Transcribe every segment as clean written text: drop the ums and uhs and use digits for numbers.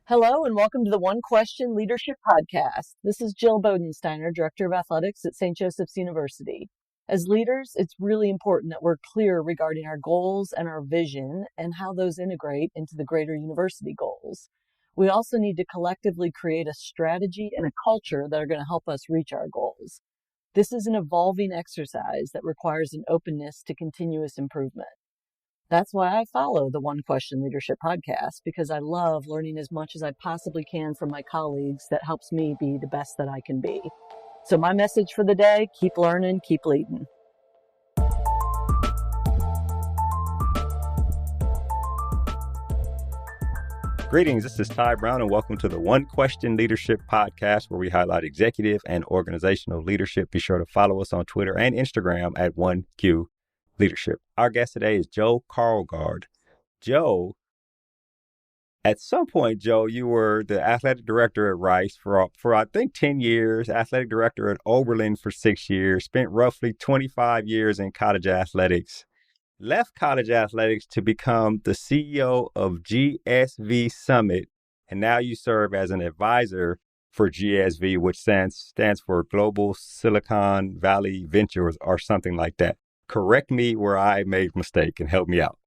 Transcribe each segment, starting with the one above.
Hello and welcome to the One Question Leadership Podcast. This is Jill Bodensteiner, Director of Athletics at St. Joseph's University. As leaders, it's really important that we're clear regarding our goals and our vision and how those integrate into the greater university goals. We also need to collectively create a strategy and a culture that are going to help us reach our goals. This is an evolving exercise that requires an openness to continuous improvement. That's why I follow the One Question Leadership Podcast, because I love learning as much as I possibly can from my colleagues that helps me be the best that I can be. So my message for the day, keep learning, keep leading. Greetings, this is Ty Brown, and welcome to the One Question Leadership Podcast, where we highlight executive and organizational leadership. Be sure to follow us on Twitter and Instagram at 1Q Leadership. Our guest today is Joe Karlgaard. Joe, at some point, Joe, you were the athletic director at Rice for I think 10 years, athletic director at Oberlin for 6 years, spent roughly 25 years in college athletics, left college athletics to become the CEO of GSV Summit, and now you serve as an advisor for GSV, which stands for Global Silicon Valley Ventures or something like that. Correct me where I made a mistake and help me out.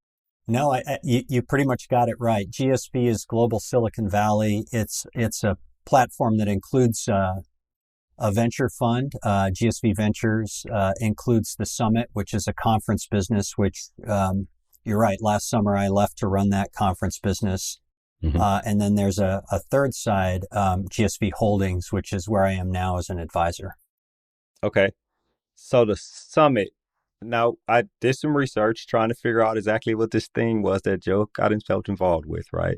No, you pretty much got it right. GSV is Global Silicon Valley. It's a platform that includes a venture fund. GSV Ventures includes the Summit, which is a conference business, which you're right. Last summer, I left to run that conference business. And then there's a third side, GSV Holdings, which is where I am now as an advisor. Okay. So the Summit. Now, I did some research trying to figure out exactly what this thing was that Joe got himself involved with, right?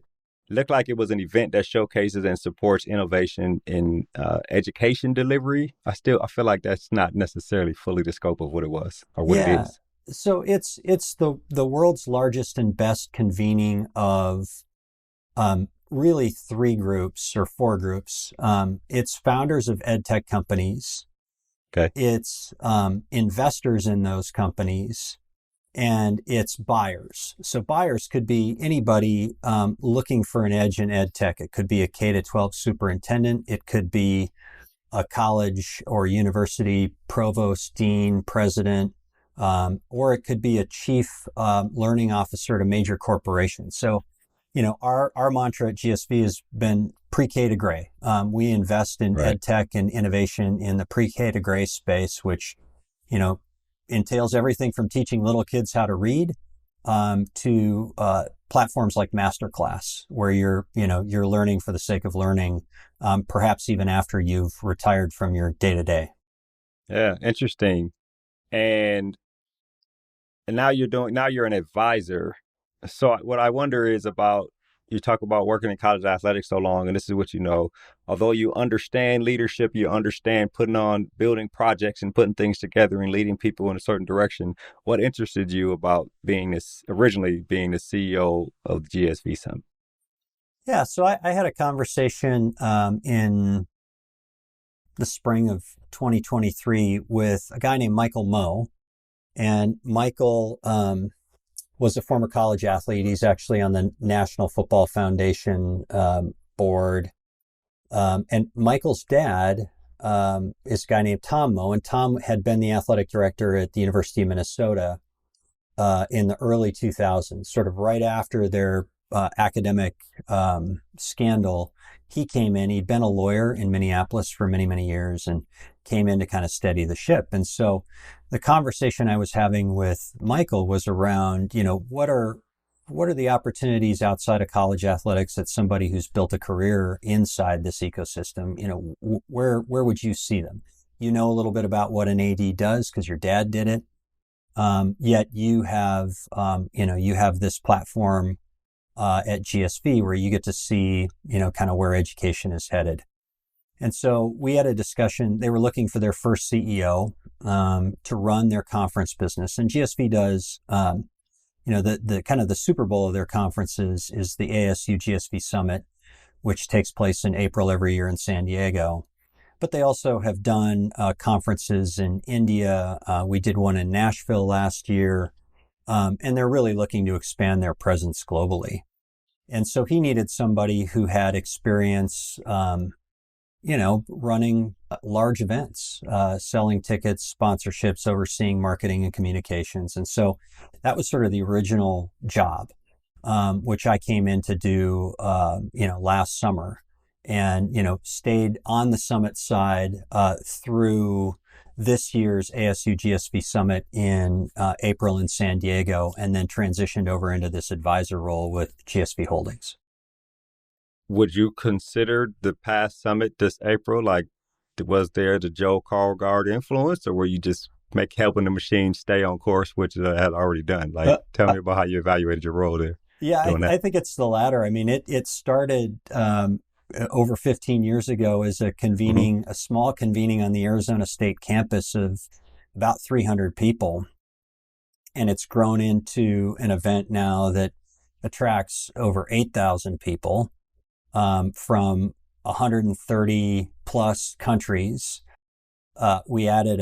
It looked like it was an event that showcases and supports innovation in education delivery. I feel like that's not necessarily fully the scope of what it was or what it is. So it's the world's largest and best convening of really three groups or four groups. It's founders of ed tech companies. Okay. It's investors in those companies, and it's buyers. So buyers could be anybody looking for an edge in ed tech. It could be a K-12 superintendent. It could be a college or university provost, dean, president, or it could be a chief learning officer at a major corporation. So, our mantra at GSV has been pre-K to gray. We invest in ed tech and innovation in the pre-K to gray space, which, entails everything from teaching little kids how to read to platforms like Masterclass, where you're learning for the sake of learning, perhaps even after you've retired from your day-to-day. Yeah, interesting. And now you're an advisor. So what I wonder is you talk about working in college athletics so long, and this is what you know. Although you understand leadership, you understand building projects and putting things together and leading people in a certain direction. What interested you about originally being the CEO of GSV Summit? Yeah, so I had a conversation in the spring of 2023 with a guy named Michael Moe, and Michael was a former college athlete. He's actually on the National Football Foundation board. And Michael's dad is a guy named Tom Moe, and Tom had been the athletic director at the University of Minnesota in the early 2000s, sort of right after their academic scandal. He came in, he'd been a lawyer in Minneapolis for many, many years and came in to kind of steady the ship. And so the conversation I was having with Michael was around, what are the opportunities outside of college athletics that somebody who's built a career inside this ecosystem, where would you see them? You know a little bit about what an AD does because your dad did it. Yet you have this platform at GSV where you get to see, kind of where education is headed. And so we had a discussion. They were looking for their first CEO to run their conference business. And GSV does, the kind of the Super Bowl of their conferences is the ASU GSV Summit, which takes place in April every year in San Diego. But they also have done conferences in India. We did one in Nashville last year. And they're really looking to expand their presence globally. And so he needed somebody who had experience, running large events, selling tickets, sponsorships, overseeing marketing and communications. And so that was sort of the original job, which I came in to do, last summer, and, stayed on the summit side through this year's ASU GSV Summit in April in San Diego, and then transitioned over into this advisor role with GSV Holdings. Would you consider the past summit this April, like, was there the Joe Karlgaard influence, or were you just helping the machine stay on course, which it had already done? Like, tell me about how you evaluated your role there. Yeah, I think it's the latter. I mean, it started over 15 years ago as a small convening on the Arizona State campus of about 300 people. And it's grown into an event now that attracts over 8,000 people from 130 plus countries. We added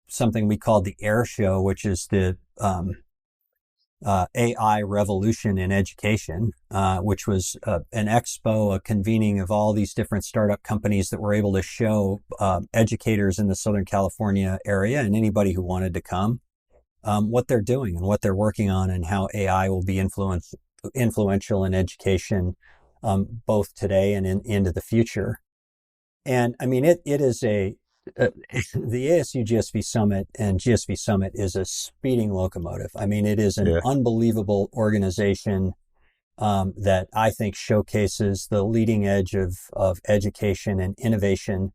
something we called the Air Show, which is the AI revolution in education, which was an expo, a convening of all these different startup companies that were able to show educators in the Southern California area and anybody who wanted to come what they're doing and what they're working on, and how AI will be influential in education, both today and into the future. And I mean, it is the ASU GSV Summit and GSV Summit is a speeding locomotive. I mean, it is an unbelievable organization that I think showcases the leading edge of education and innovation.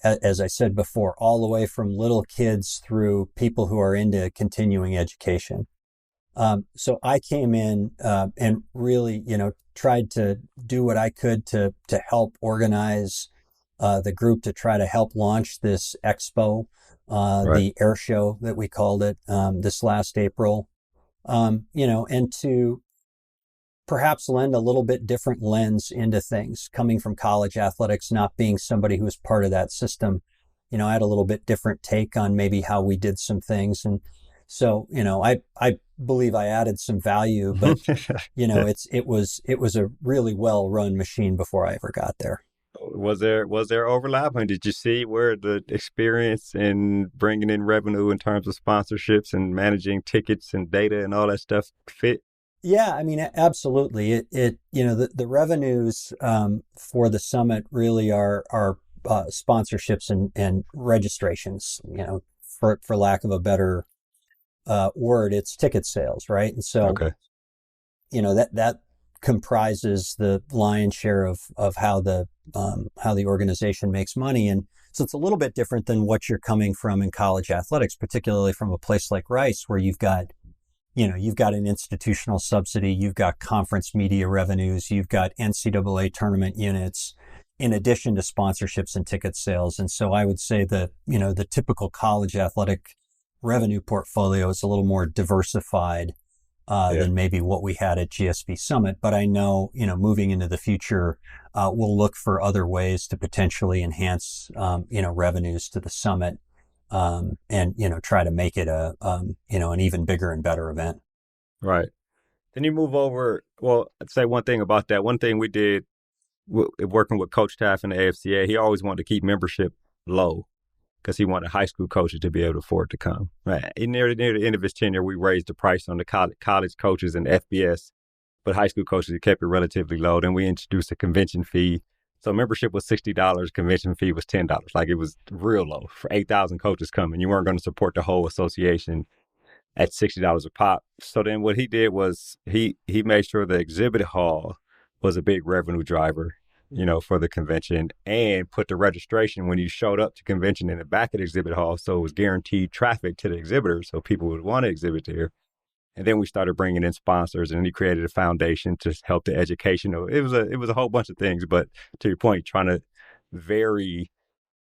As I said before, all the way from little kids through people who are into continuing education. So I came in and really, tried to do what I could to help organize the group to try to help launch this expo, the Air Show that we called it, this last April, and to perhaps lend a little bit different lens into things. Coming from college athletics, not being somebody who was part of that system, I had a little bit different take on maybe how we did some things. And so, I believe I added some value, but, it was a really well-run machine before I ever got there. Was there overlap? And did you see where the experience in bringing in revenue in terms of sponsorships and managing tickets and data and all that stuff fit? Yeah, I mean, absolutely. The revenues for the summit really are sponsorships and registrations. For lack of a better word, it's ticket sales, right? And so, that comprises the lion's share of how the organization makes money. And so it's a little bit different than what you're coming from in college athletics, particularly from a place like Rice, where you've got an institutional subsidy, you've got conference media revenues, you've got NCAA tournament units, in addition to sponsorships and ticket sales. And so I would say that, the typical college athletic revenue portfolio is a little more diversified than maybe what we had at GSV Summit. But I know, moving into the future, we'll look for other ways to potentially enhance, revenues to the summit, and, try to make it an even bigger and better event. Right. Then you move over. Well, I'd say one thing about that. One thing we did working with Coach Taff in the AFCA, he always wanted to keep membership low because he wanted high school coaches to be able to afford to come. Right. Near the end of his tenure, we raised the price on the college coaches and FBS, but high school coaches, we kept it relatively low. Then we introduced a convention fee. So membership was $60, convention fee was $10. Like, it was real low for 8,000 coaches coming. You weren't going to support the whole association at $60 a pop. So then what he did was he made sure the exhibit hall was a big revenue driver, for the convention, and put the registration when you showed up to convention in the back of the exhibit hall. So it was guaranteed traffic to the exhibitors, so people would want to exhibit there. And then we started bringing in sponsors, and then he created a foundation to help the education. It was a whole bunch of things, but to your point, trying to vary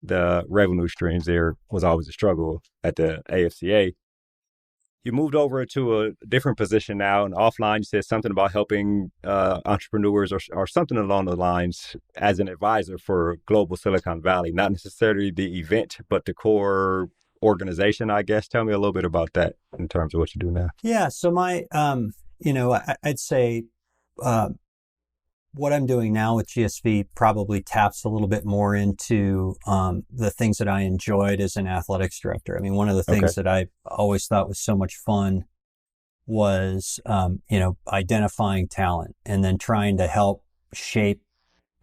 the revenue streams there was always a struggle at the AFCA. You moved over to a different position now, and offline you said something about helping entrepreneurs or something along the lines as an advisor for Global Silicon Valley, not necessarily the event, but the core organization, I guess. Tell me a little bit about that in terms of what you do now. Yeah. So my I'd say what I'm doing now with GSV probably taps a little bit more into the things that I enjoyed as an athletics director. I mean, one of the Okay. things that I always thought was so much fun was, identifying talent and then trying to help shape,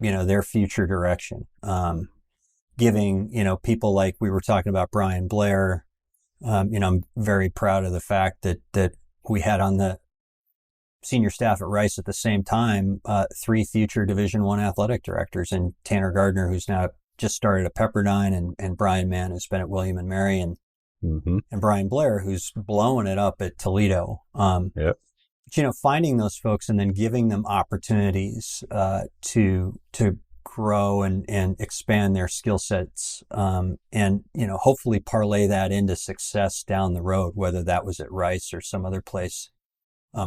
their future direction. Giving, people like we were talking about Brian Blair. I'm very proud of the fact that we had on the senior staff at Rice at the same time, 3 future Division I athletic directors, and Tanner Gardner, who's now just started at Pepperdine, and Brian Mann, who's been at William and Mary, and Brian Blair, who's blowing it up at Toledo. Yep. Finding those folks and then giving them opportunities to grow and expand their skill sets, and hopefully parlay that into success down the road, whether that was at Rice or some other place.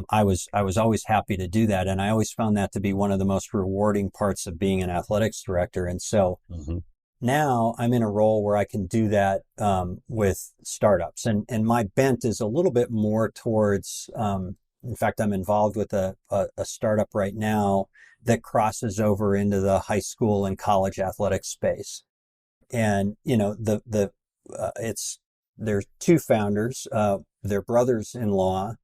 I was always happy to do that, and I always found that to be one of the most rewarding parts of being an athletics director. And so now I'm in a role where I can do that with startups, and my bent is a little bit more towards. In fact, I'm involved with a startup right now that crosses over into the high school and college athletics space. And there's 2 founders. They're brothers-in-law.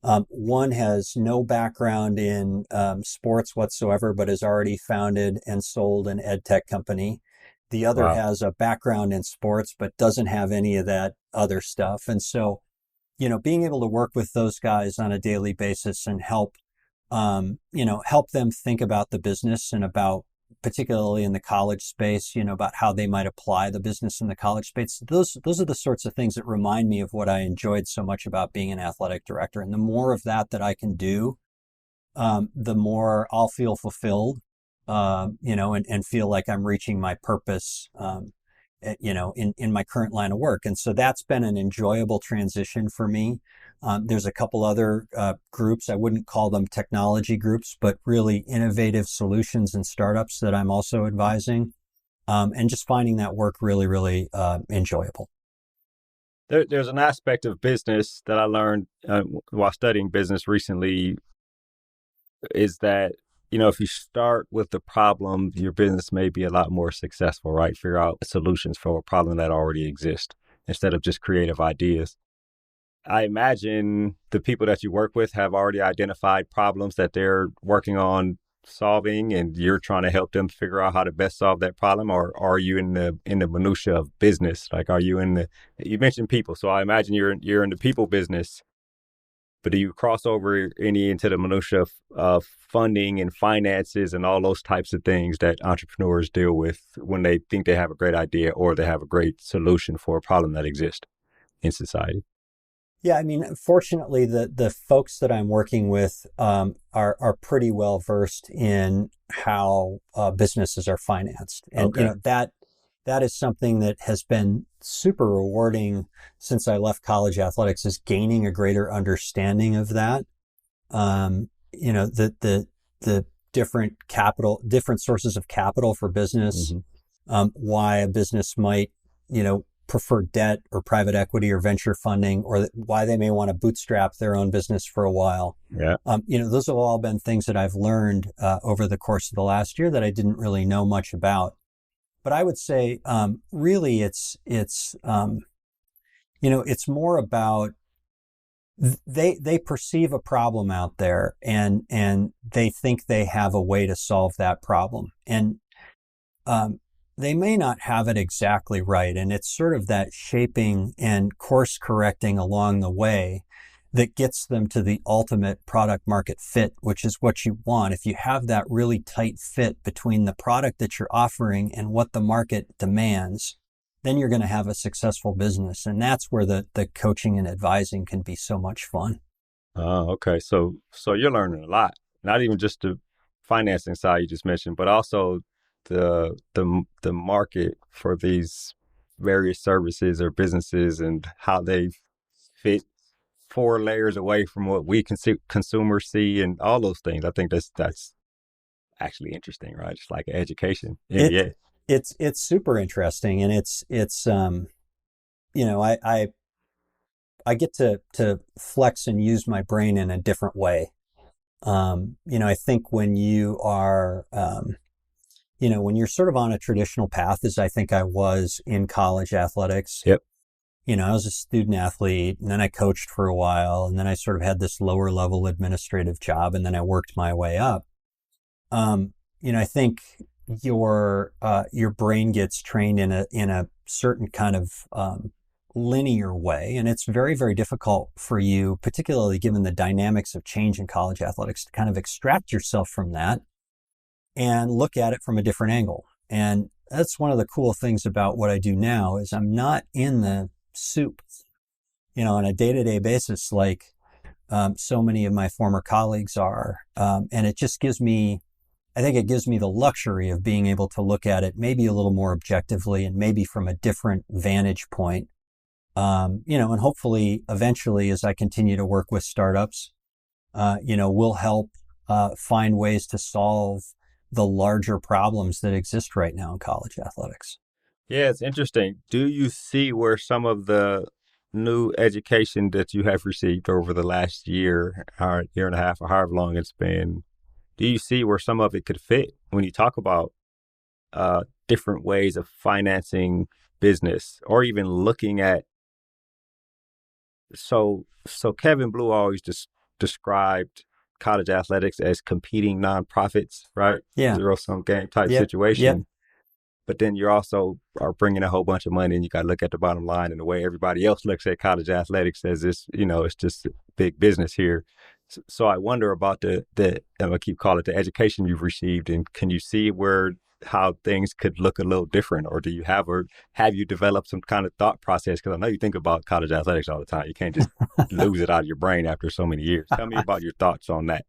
One has no background in sports whatsoever, but has already founded and sold an ed tech company. The other has a background in sports, but doesn't have any of that other stuff. And so, being able to work with those guys on a daily basis and help them think about the business and about, particularly in the college space, about how they might apply the business in the college space. Those are the sorts of things that remind me of what I enjoyed so much about being an athletic director. And the more of that I can do, the more I'll feel fulfilled, and feel like I'm reaching my purpose, in my current line of work. And so that's been an enjoyable transition for me. There's a couple other groups. I wouldn't call them technology groups, but really innovative solutions and startups that I'm also advising, and just finding that work really, really enjoyable. There's an aspect of business that I learned while studying business recently, is that, if you start with the problem, your business may be a lot more successful, right? Figure out solutions for a problem that already exists instead of just creative ideas. I imagine the people that you work with have already identified problems that they're working on solving, and you're trying to help them figure out how to best solve that problem. Or are you in the minutia of business? Like, are you you mentioned people, so I imagine you're in the people business. But do you cross over into the minutia of funding and finances and all those types of things that entrepreneurs deal with when they think they have a great idea or they have a great solution for a problem that exists in society? Yeah, I mean, fortunately, the folks that I'm working with are pretty well versed in how businesses are financed, and that is something that has been super rewarding since I left college athletics, is gaining a greater understanding of that. The different sources of capital for business, why a business might, prefer debt or private equity or venture funding, or why they may want to bootstrap their own business for a while. Yeah. Those have all been things that I've learned over the course of the last year that I didn't really know much about. But I would say, really, it's more about they perceive a problem out there, and they think they have a way to solve that problem, and they may not have it exactly right. And it's sort of that shaping and course correcting along the way that gets them to the ultimate product market fit, which is what you want. If you have that really tight fit between the product that you're offering and what the market demands, then you're going to have a successful business. And that's where the coaching and advising can be so much fun. Okay. So you're learning a lot, not even just the financing side you just mentioned, but also the market for these various services or businesses and how they fit 4 layers away from what we consumers see and all those things. I think that's actually interesting, right? It's like education. Yeah. It's super interesting. And it's I I get to flex and use my brain in a different way. I think when you are, when you're sort of on a traditional path, as I think I was in college athletics. Yep. I was a student athlete, and then I coached for a while, and then I sort of had this lower level administrative job, and then I worked my way up. I think your brain gets trained in a certain kind of linear way, and it's very, very difficult for you, particularly given the dynamics of change in college athletics, to kind of extract yourself from that and look at it from a different angle. And that's one of the cool things about what I do now is I'm not in the soup, on a day-to-day basis, like so many of my former colleagues are. And it just gives me the luxury of being able to look at it maybe a little more objectively and maybe from a different vantage point. And hopefully eventually, as I continue to work with startups, we'll help find ways to solve the larger problems that exist right now in college athletics. Yeah, it's interesting. Do you see where some of the new education that you have received over the last year or year and a half or however long it's been, do you see where some of it could fit when you talk about different ways of financing business or even looking at, so Kevin Blue always described college athletics as competing nonprofits, right? Yeah. Zero-sum game type situation. Yep. But then you also are bringing a whole bunch of money and you got to look at the bottom line and the way everybody else looks at college athletics as this, it's just big business here. So I wonder about I'm going to keep calling it the education you've received. And can you see how things could look a little different, or have you developed some kind of thought process? Because I know you think about college athletics all the time. You can't just lose it out of your brain after so many years. Tell me about your thoughts on that,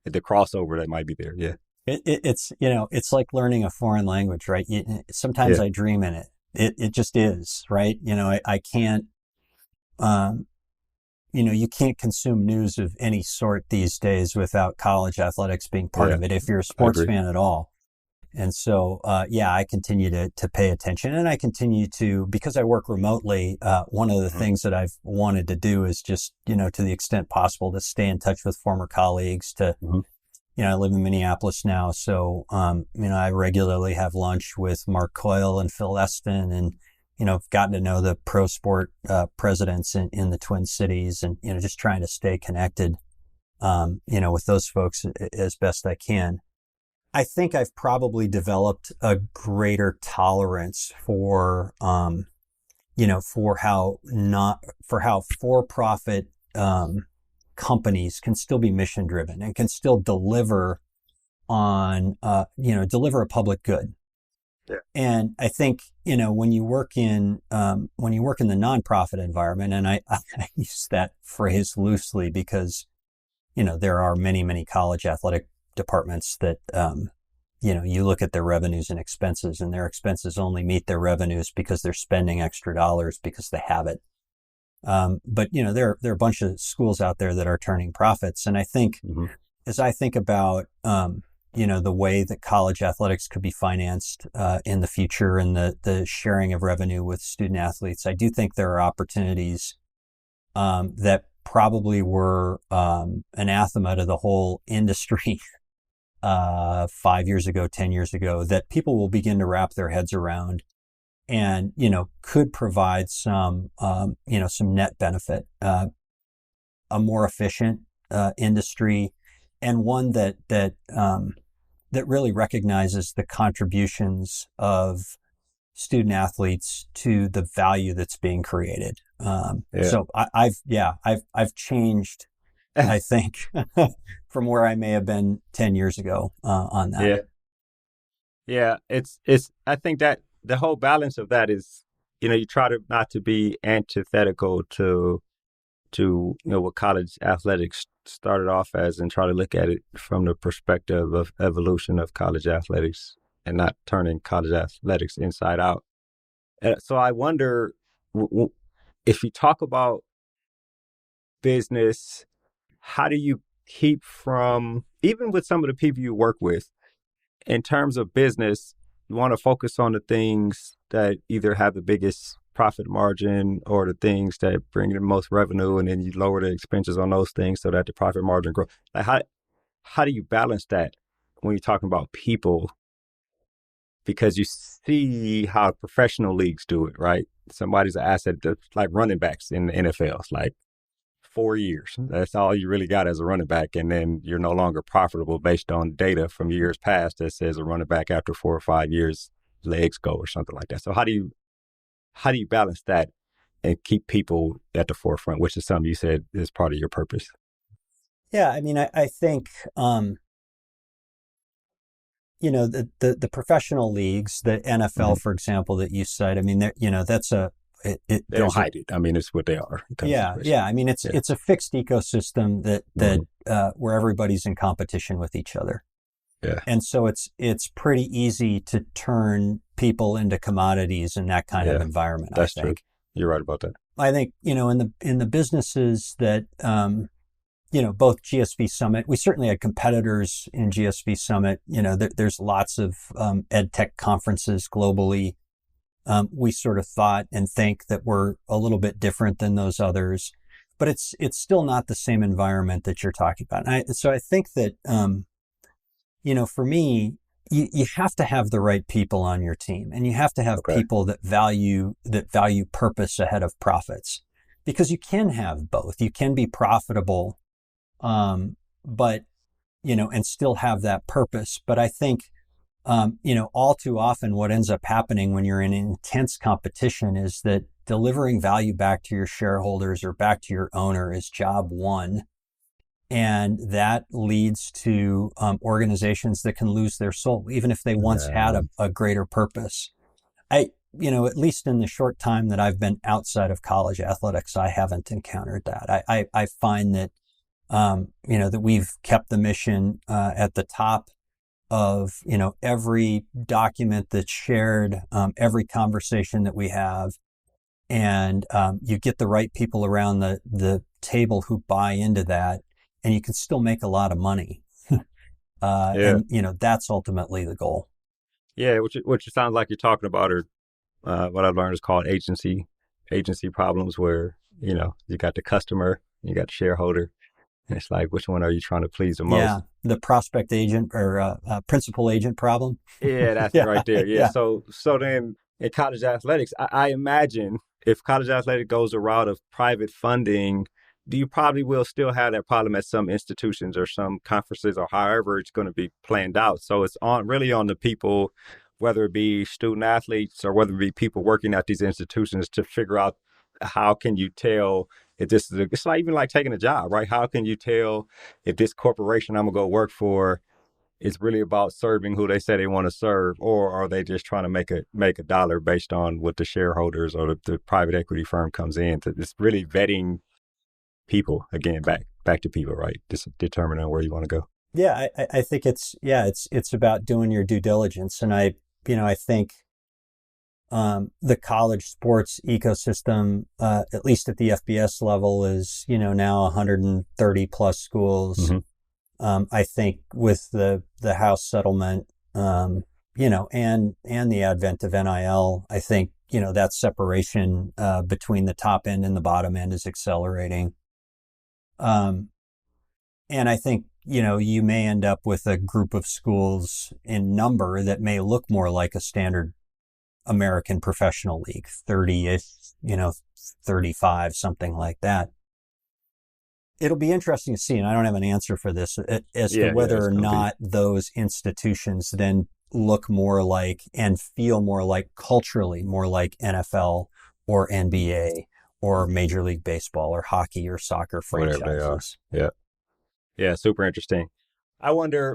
the crossover that might be there. Yeah. It's like learning a foreign language, right? Sometimes I dream in it. It just is, right? I can't, you can't consume news of any sort these days without college athletics being part of it, if you're a sports fan at all. And so, I continue to pay attention, and I continue to, because I work remotely, one of the things that I've wanted to do is just, to the extent possible, to stay in touch with former colleagues, to, I live in Minneapolis now. So, I regularly have lunch with Mark Coyle and Phil Eston, and, I've gotten to know the pro sport presidents in the Twin Cities, and, just trying to stay connected, with those folks as best I can. I think I've probably developed a greater tolerance for how for-profit companies can still be mission driven and can still deliver on, deliver a public good. Yeah. And I think, when you work in the nonprofit environment, and I use that phrase loosely because, there are many, many college athletic departments that, you look at their revenues and expenses, and their expenses only meet their revenues because they're spending extra dollars because they have it. But there are a bunch of schools out there that are turning profits. And I think as I think about, the way that college athletics could be financed in the future and the sharing of revenue with student athletes, I do think there are opportunities that probably were anathema to the whole industry 5 years ago, 10 years ago, that people will begin to wrap their heads around and, could provide some net benefit, a more efficient industry, and one that really recognizes the contributions of student athletes to the value that's being created. So I've changed, I think, from where I may have been 10 years ago on that. Yeah. I think that the whole balance of that is, you try to not to be antithetical to what college athletics started off as, and try to look at it from the perspective of evolution of college athletics and not turning college athletics inside out. So I wonder, if you talk about business, how do you keep from, even with some of the people you work with, in terms of business, you want to focus on the things that either have the biggest profit margin or the things that bring the most revenue, and then you lower the expenses on those things so that the profit margin grows. Like how do you balance that when you're talking about people? Because you see how professional leagues do it, right? Somebody's an asset, like running backs in the NFL. It's like 4 years. That's all you really got as a running back. And then you're no longer profitable based on data from years past that says a running back after 4 or 5 years, legs go or something like that. So how do you balance that and keep people at the forefront, which is something you said is part of your purpose? Yeah, I mean, I think, the professional leagues, the NFL, for example, that you cite, I mean, that's they don't hide it. I mean, it's what they are. Yeah. I mean, it's a fixed ecosystem that where everybody's in competition with each other. Yeah. And so it's pretty easy to turn people into commodities in that kind of environment. That's I think. True. You're right about that. I think, in the businesses that, both GSV Summit, we certainly had competitors in GSV Summit. There's lots of ed tech conferences globally. We sort of thought and think that we're a little bit different than those others, but it's still not the same environment that you're talking about. And so I think that, for me, you have to have the right people on your team, and you have to have people that value purpose ahead of profits, because you can have both. You can be profitable, but, and still have that purpose. But I think, all too often what ends up happening when you're in intense competition is that delivering value back to your shareholders or back to your owner is job one. And that leads to organizations that can lose their soul, even if they once had a greater purpose. At least in the short time that I've been outside of college athletics, I haven't encountered that. I find that, that we've kept the mission at the top of, every document that's shared, every conversation that we have. And you get the right people around the table who buy into that, and you can still make a lot of money. And, that's ultimately the goal. Yeah, which it sounds like you're talking about are what I've learned is called agency problems, where, you got the customer, you got the shareholder, and it's like, which one are you trying to please the most? Yeah, the prospect agent or principal agent problem. Yeah, that's right there. Yeah. So then in college athletics, I imagine if college athletics goes the route of private funding, you probably will still have that problem at some institutions or some conferences or however it's going to be planned out. So it's really on the people, whether it be student athletes or whether it be people working at these institutions, to figure out how can you tell if this is it's like even like taking a job, right? How can you tell if this corporation I'm gonna go work for is really about serving who they say they want to serve, or are they just trying to make a dollar based on what the shareholders or the private equity firm comes in? It's really vetting people, again, back to people, right? Just determining where you want to go. Yeah, I think it's about doing your due diligence. And I think the college sports ecosystem, at least at the FBS level, is, now 130 plus schools. Mm-hmm. I think with the House settlement, and the advent of NIL, I think, that separation between the top end and the bottom end is accelerating. And I think, you may end up with a group of schools in number that may look more like a standard American professional league, 30-ish, 35, something like that. It'll be interesting to see, and I don't have an answer for this, as to whether or not those institutions then look more like and feel more like, culturally more like NFL or NBA or Major League Baseball or hockey or soccer franchises. Whatever they are. Yeah, super interesting. I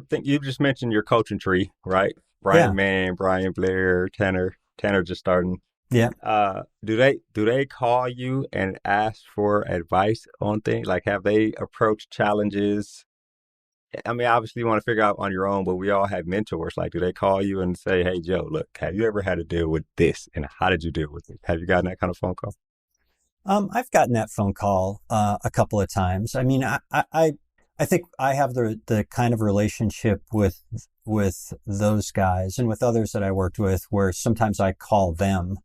think you just mentioned your coaching tree, right? Brian Mann, Brian Blair, Tanner just starting. Yeah. Do they call you and ask for advice on things? Like, have they approached challenges? I mean, obviously you want to figure out on your own, but we all have mentors. Like, do they call you and say, "Hey, Joe, look, have you ever had to deal with this, and how did you deal with it?" Have you gotten that kind of phone call? I've gotten that phone call a couple of times. I mean, I think I have the kind of relationship with those guys and with others that I worked with, where sometimes I call them,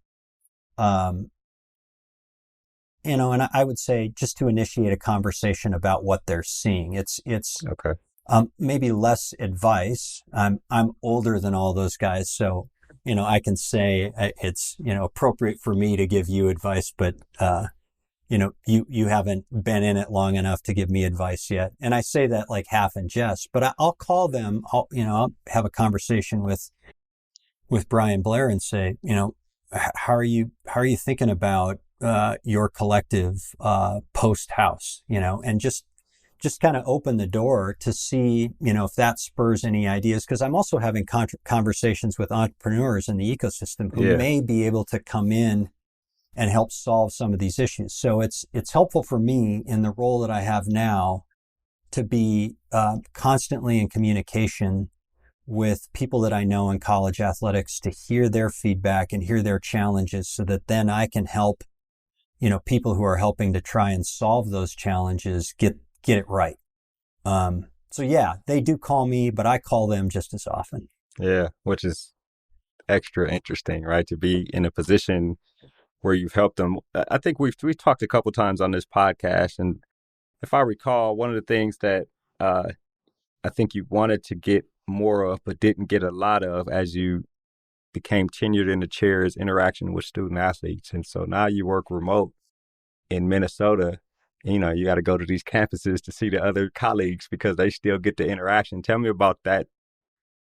and I would say just to initiate a conversation about what they're seeing. It's Okay. maybe less advice. I'm older than all those guys, so I can say it's appropriate for me to give you advice, but you haven't been in it long enough to give me advice yet. And I say that like half in jest, but I'll call them. I'll have a conversation with Brian Blair and say, how are you thinking about your collective post house, and just kind of open the door to see, if that spurs any ideas. Because I'm also having conversations with entrepreneurs in the ecosystem who may be able to come in and help solve some of these issues. So it's helpful for me in the role that I have now to be constantly in communication with people that I know in college athletics, to hear their feedback and hear their challenges, so that then I can help, people who are helping to try and solve those challenges get it right. So yeah, they do call me, but I call them just as often. Yeah, which is extra interesting, right? To be in a position where you've helped them. I think we've talked a couple times on this podcast, and if I recall, one of the things that I think you wanted to get more of, but didn't get a lot of as you became tenured in the chair, is interaction with student athletes. And so now you work remote in Minnesota. You got to go to these campuses to see the other colleagues because they still get the interaction. Tell me about that,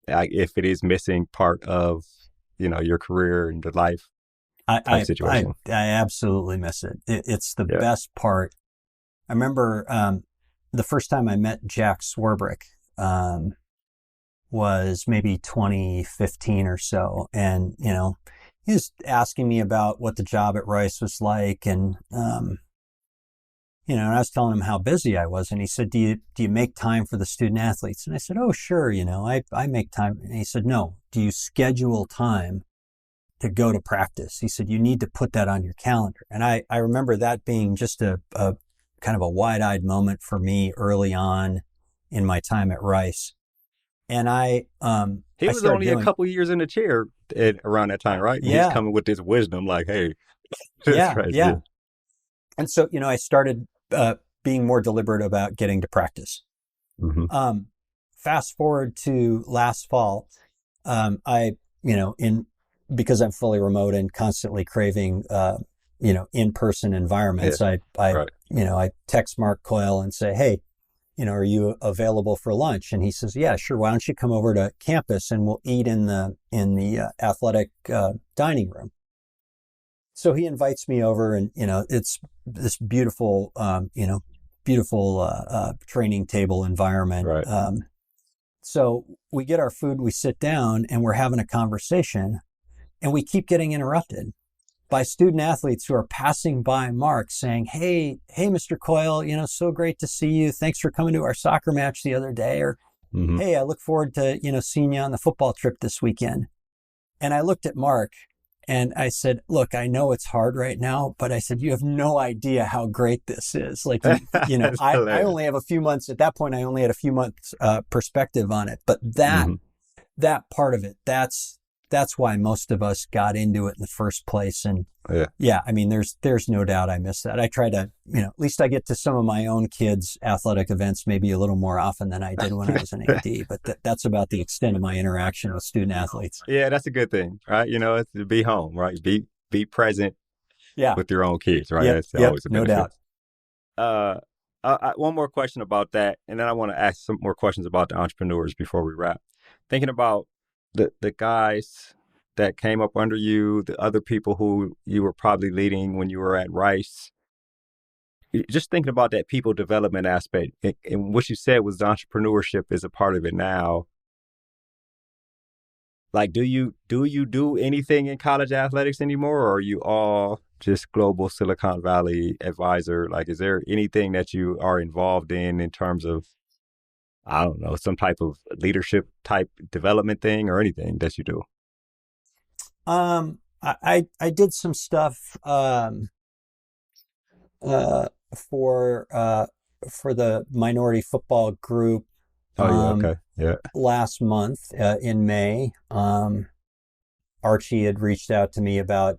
if it is missing part of, your career and the life situation. I absolutely miss it. It's the best part. I remember the first time I met Jack Swarbrick was maybe 2015 or so. And, he was asking me about what the job at Rice was like. And, and I was telling him how busy I was. And he said, do you make time for the student athletes? And I said, oh, sure. I make time. And he said, no, do you schedule time to go to practice? He said, you need to put that on your calendar. And I remember that being just a kind of a wide-eyed moment for me early on in my time at Rice. And he was only a couple years in the chair around that time, right? Yeah. He's coming with this wisdom, like, hey, yeah. And so, I started being more deliberate about getting to practice. Mm-hmm. Fast forward to last fall, because I'm fully remote and constantly craving, in-person environments, I text Mark Coyle and say, hey, are you available for lunch? And he says, yeah, sure. Why don't you come over to campus and we'll eat in the athletic dining room. So he invites me over, and it's this beautiful, training table environment. Right. So we get our food, we sit down, and we're having a conversation, and we keep getting interrupted by student athletes who are passing by Mark saying, hey, Mr. Coyle, so great to see you. Thanks for coming to our soccer match the other day. Or, hey, I look forward to, seeing you on the football trip this weekend. And I looked at Mark and I said, look, I know it's hard right now, but I said, you have no idea how great this is. Like, I only have a few months at that point. I only had a few months perspective on it, but that part of it, that's why most of us got into it in the first place. And I mean, there's no doubt I miss that. I try to, at least I get to some of my own kids' athletic events maybe a little more often than I did when I was an AD, but that's about the extent of my interaction with student athletes. Yeah, that's a good thing, right? It's to be home, right? Be present with your own kids, right? That's always a benefit. No doubt. One more question about that, and then I want to ask some more questions about the entrepreneurs before we wrap. Thinking about the guys that came up under you, the other people who you were probably leading when you were at Rice, just thinking about that people development aspect, and what you said was entrepreneurship is a part of it now. Like, do you do anything in college athletics anymore, or are you all just global Silicon Valley advisor? Like, is there anything that you are involved in terms of, I don't know, some type of leadership type development thing or anything that you do? I did some stuff for the minority football group. Okay. Yeah. Last month in May. Archie had reached out to me about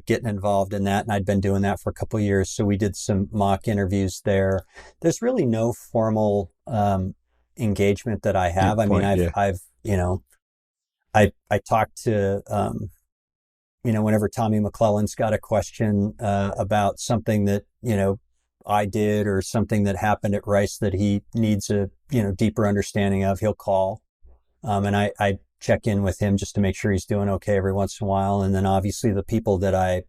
getting involved in that, and I'd been doing that for a couple of years. So we did some mock interviews there. There's really no formal engagement that I have. I mean, I've I talked to whenever Tommy McClellan's got a question about something that I did or something that happened at Rice that he needs a deeper understanding of, he'll call, and I check in with him just to make sure he's doing okay every once in a while. And then obviously the people that I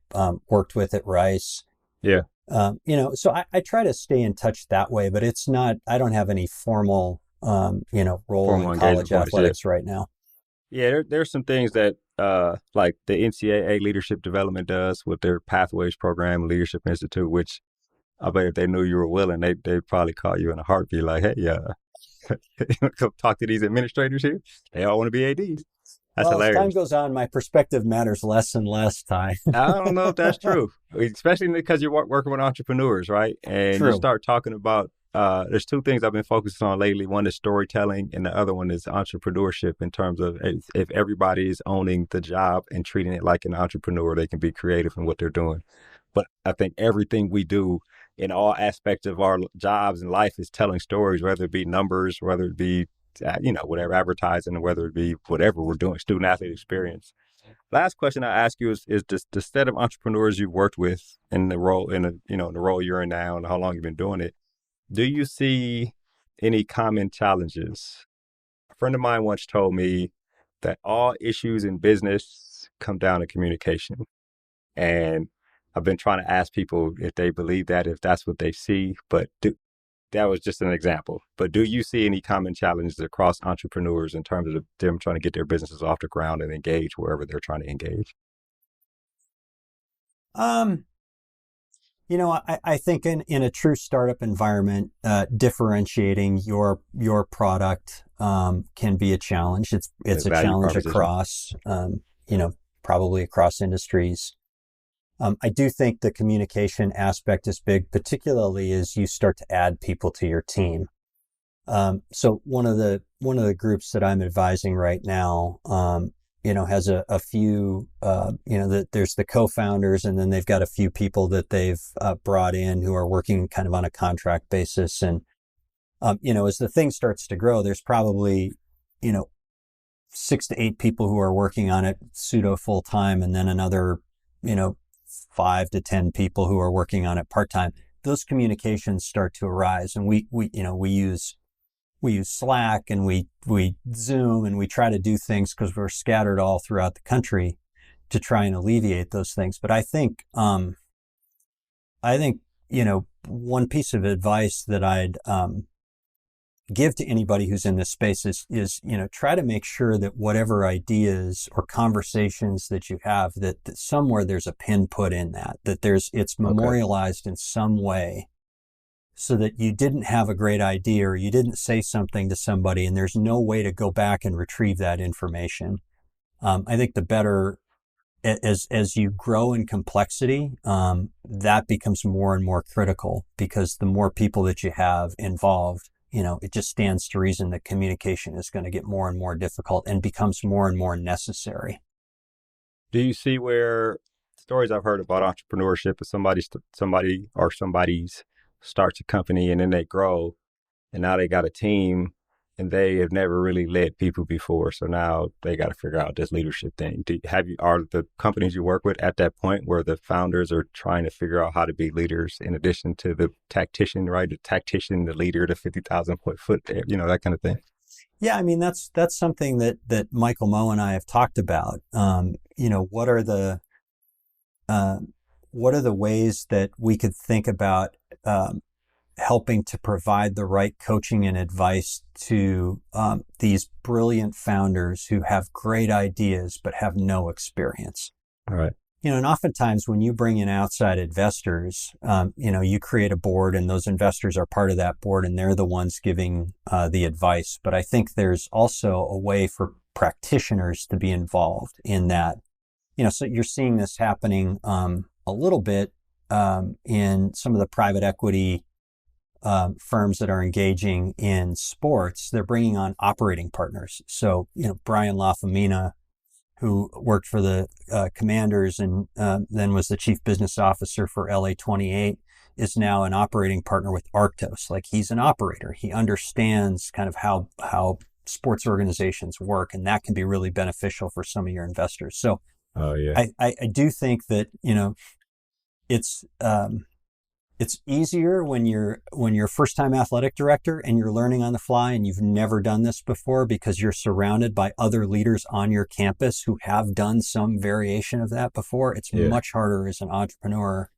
worked with at Rice. Yeah. So I try to stay in touch that way, but it's not, I don't have any formal, role Formal in college athletics yeah. right now. Yeah, there's some things that like the NCAA Leadership Development does with their Pathways program, Leadership Institute, which I bet if they knew you were willing, they'd probably call you in a heartbeat like, hey, go talk to these administrators here. They all want to be ADs. That's hilarious. As time goes on, my perspective matters less and less, Ty. I don't know if that's true, especially because you're working with entrepreneurs, right? And True. You start talking about, there's two things I've been focusing on lately. One is storytelling, and the other one is entrepreneurship in terms of if everybody is owning the job and treating it like an entrepreneur, they can be creative in what they're doing. But I think everything we do in all aspects of our jobs and life is telling stories, whether it be numbers, whether it be, whatever, advertising, whater it be whatever we're doing, student athlete experience. Last question I ask you is the set of entrepreneurs you've worked with in the role, the role you're in now and how long you've been doing it. Do you see any common challenges? A friend of mine once told me that all issues in business come down to communication. And I've been trying to ask people if they believe that, if that's what they see, but that was just an example. But do you see any common challenges across entrepreneurs in terms of them trying to get their businesses off the ground and engage wherever they're trying to engage? I think in a true startup environment, differentiating your product can be a challenge. It's a challenge across, probably across industries. I do think the communication aspect is big, particularly as you start to add people to your team. So one of the groups that I'm advising right now, has a few, there's the co-founders, and then they've got a few people that they've brought in who are working kind of on a contract basis. And, as the thing starts to grow, there's probably, 6 to 8 people who are working on it pseudo full time, and then another, 5 to 10 people who are working on it part time. Those communications start to arise, and we use Slack and we Zoom, and we try to do things because we're scattered all throughout the country to try and alleviate those things. But I think one piece of advice that I'd give to anybody who's in this space is try to make sure that whatever ideas or conversations that you have, that somewhere there's a pin put in that it's memorialized in some way, so that you didn't have a great idea or you didn't say something to somebody and there's no way to go back and retrieve that information. I think the better, as you grow in complexity, that becomes more and more critical, because the more people that you have involved, it just stands to reason that communication is going to get more and more difficult and becomes more and more necessary. Do you see where stories I've heard about entrepreneurship is somebody or somebody's starts a company and then they grow and now they got a team and they have never really led people before. So now they got to figure out this leadership thing. Are the companies you work with at that point where the founders are trying to figure out how to be leaders in addition to the tactician, right? The tactician, the leader, the 50,000 foot, that kind of thing. Yeah. I mean, that's something that Michael Moe and I have talked about. What are the ways that we could think about, helping to provide the right coaching and advice to these brilliant founders who have great ideas but have no experience. All right. And oftentimes when you bring in outside investors, you create a board and those investors are part of that board and they're the ones giving the advice. But I think there's also a way for practitioners to be involved in that. So you're seeing this happening a little bit in some of the private equity firms that are engaging in sports. They're bringing on operating partners. So, Brian LaFemina, who worked for the Commanders and then was the chief business officer for LA-28, is now an operating partner with Arctos. Like, he's an operator. He understands kind of how sports organizations work, and that can be really beneficial for some of your investors. So I do think that, it's easier when you're a first-time athletic director and you're learning on the fly and you've never done this before, because you're surrounded by other leaders on your campus who have done some variation of that before. It's much harder as an entrepreneur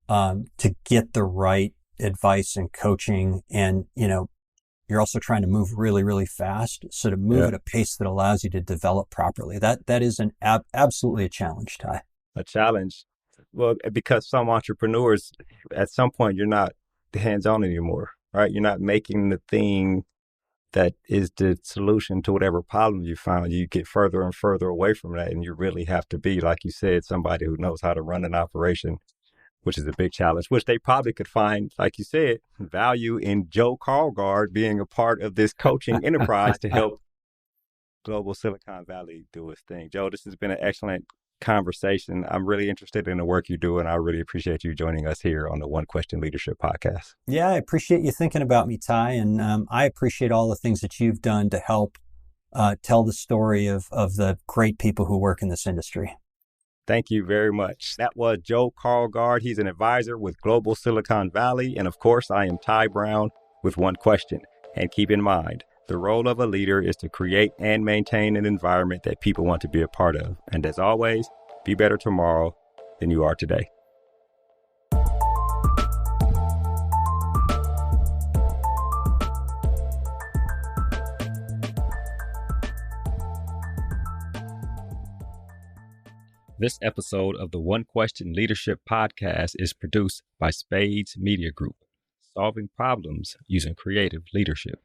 to get the right advice and coaching. And, you're also trying to move really, really fast. So to move at a pace that allows you to develop properly, that is absolutely a challenge, Ty. A challenge. Well, because some entrepreneurs, at some point, you're not hands-on anymore, right? You're not making the thing that is the solution to whatever problem you found. You get further and further away from that, and you really have to be, like you said, somebody who knows how to run an operation, which is a big challenge, which they probably could find, like you said, value in Joe Karlgaard being a part of this coaching enterprise to help global Silicon Valley do its thing. Joe, this has been an excellent conversation. I'm really interested in the work you do, and I really appreciate you joining us here on the One Question Leadership Podcast. Yeah, I appreciate you thinking about me, Ty, and I appreciate all the things that you've done to help tell the story of the great people who work in this industry. Thank you very much. That was Joe Karlgaard. He's an advisor with Global Silicon Valley. And of course, I am Ty Brown with One Question. And keep in mind, the role of a leader is to create and maintain an environment that people want to be a part of. And as always, be better tomorrow than you are today. This episode of the One Question Leadership Podcast is produced by Spades Media Group, solving problems using creative leadership.